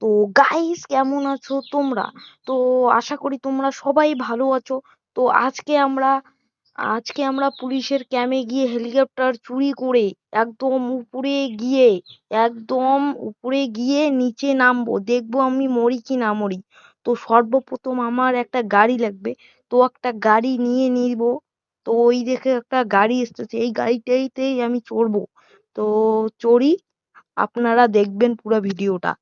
তো গাইস, কেমন আছো তোমরা? তো আশা করি তোমরা সবাই ভালো আছো। তো আজকে আমরা পুলিশের ক্যাম্পে গিয়ে হেলিকপ্টার চুরি করে একদম উপরে গিয়ে একদম উপরে গিয়ে নিচে নামবো, দেখবো আমি মরি কি না মরি। তো সর্বপ্রথম আমার একটা গাড়ি লাগবে। তো একটা গাড়ি নিয়ে নিব। তো ওই দেখে একটা গাড়ি এসেছে, এই গাড়িটাইতেই আমি চড়বো। তো চড়ি, আপনারা দেখবেন পুরো ভিডিওটা।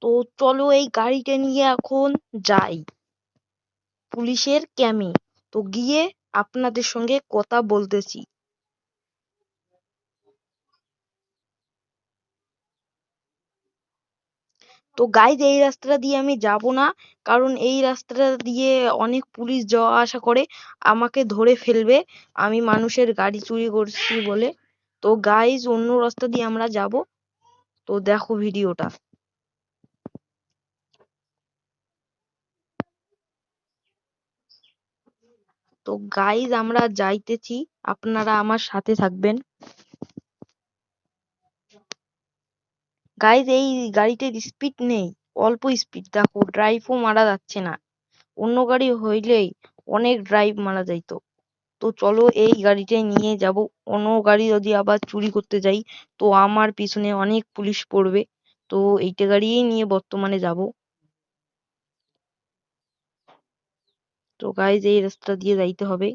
তো চলো এই গাড়িটা নিয়ে এখন যাই পুলিশের ক্যামে। তো গিয়ে আপনাদের সঙ্গে কথা বলতেছি। তো গাইজ, এই রাস্তাটা দিয়ে আমি যাব না, কারণ এই রাস্তাটা দিয়ে অনেক পুলিশ যাওয়া আসা করে, আমাকে ধরে ফেলবে আমি মানুষের গাড়ি চুরি করছি বলে। তো গাইজ, অন্য রাস্তা দিয়ে আমরা যাব। তো দেখো ভিডিওটা। তো গাইজ, আমরা যাইতেছি, আপনারা আমার সাথে থাকবেন। গাইজ, এই গাড়িটার স্পিড নেই, অল্প স্পিড, দেখো ড্রাইভও মারা যাচ্ছে না। অন্য গাড়ি হইলেই অনেক ড্রাইভ মারা যাইতো। তো চলো এই গাড়িটাই নিয়ে যাব। অন্য গাড়ি যদি আবার চুরি করতে যাই, তো আমার পিছনে অনেক পুলিশ পড়বে। তো এইটা গাড়িই নিয়ে বর্তমানে যাব। তো গাইজ, এই রাস্তা দিয়ে যাইতে হবে।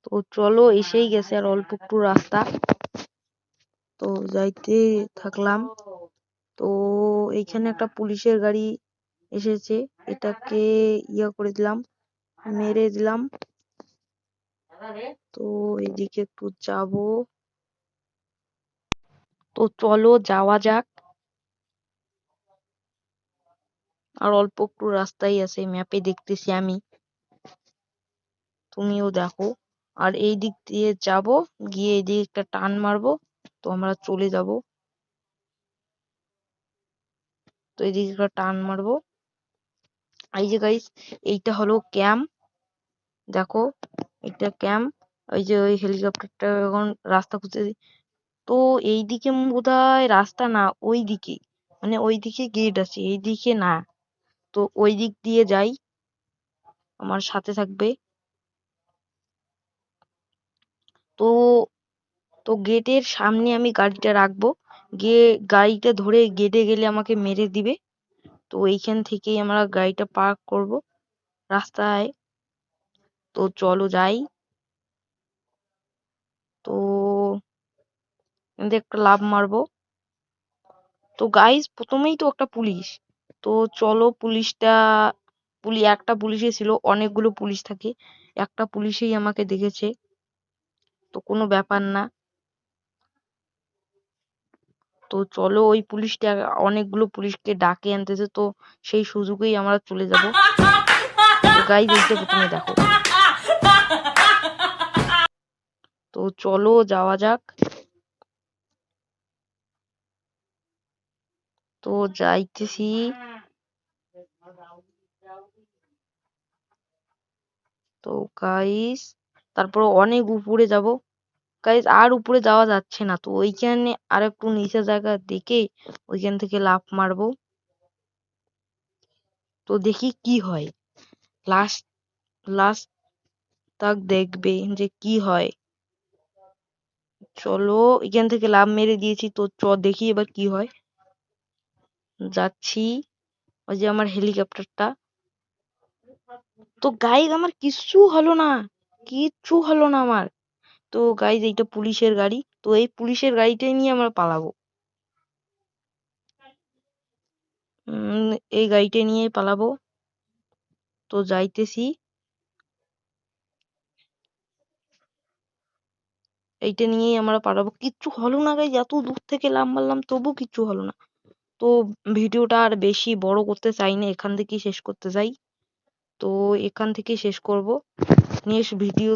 তো চলো, এসেই গেছে আর অল্প একটু রাস্তা। তো যাইতে থাকলাম। তো এইখানে একটা পুলিশের গাড়ি এসেছে, এটাকে করে দিলাম, মেরে দিলাম। তো এদিকে একটু যাব। তো চলো যাওয়া যাক। আর অল্প একটু রাস্তাই আছে, ম্যাপে দেখতেছি আমি, তুমিও দেখো। আর এই দিক দিয়ে যাব, গিয়ে এই দিকে একটা টান মারবো, তো আমরা চলে যাব। তো এদিকে একটা টান মারবো। এই যে গাইস, এইটা হলো ক্যাম্প, দেখো এটা ক্যাম্প। ওই যে ওই হেলিকপ্টারটা এখন রাস্তা খুঁজতে। তো এইদিকে বোধহয় রাস্তা না, ওই দিকে, মানে ওই দিকে গেট আছে, এই দিকে না। তো ওই দিক দিয়ে যাই, আমার সাথে থাকবে। তো তো গেটের সামনে আমি গাড়িটা রাখবো, গিয়ে গাড়িটা ধরে গেটে গেলে আমাকে মেরে দিবে। তো এইখান থেকেই আমরা গাড়িটা পার্ক করব রাস্তায়। তো চলো যাই। তো একটা লাফ মারবো। তো গাইস, প্রথমেই তো একটা পুলিশ। তো চলো একটা পুলিশে ছিল, অনেকগুলো পুলিশ থাকে, একটা পুলিশেই আমাকে দেখেছে, তো কোনো ব্যাপার না। তো চলো, ওই পুলিশটা অনেকগুলো পুলিশকে ডাকে আনতেছে, তো সেই সুযোগেই আমরা চলে যাব। তো গাইস, এইটা প্রথমে দেখো। তো চলো যাওয়া যাক। তো যাইতেছি। তো গাইস, তারপর অনেক উপরে যাব। গাইস, আর উপরে যাওয়া যাচ্ছে না, তো ওইখানে আর একটু নিচে জায়গা দেখে ওইখান থেকে লাফ মারবো। তো দেখি কি হয়, লাস্ট লাস্ট তাক দেখবে যে কি হয়। চলো, এখান থেকে লাফ মেরে দিয়েছি, তো দেখি এবার কি হয়। যাচ্ছি, ওই যে আমার হেলিকপ্টারটা। তো গাইজ, আমার কিচ্ছু হলো না, কিচ্ছু হলো না আমার। তো গাইজ, এইটা পুলিশের গাড়ি, তো এই পুলিশের গাড়িটাই নিয়ে আমরা পালাবো। এই গাড়িটা নিয়ে পালাবো। তো যাইতেছি, এইটা নিয়েই আমরা পালাবো। কিচ্ছু হলো না গাইজ, এত দূর থেকে লাফ মারলাম তবু কিচ্ছু হলো না। তো ভিডিওটা আর বেশি বড় করতে চাই না, এখান থেকেই শেষ করতে চাই। তো এখান থেকেই শেষ করব। Next video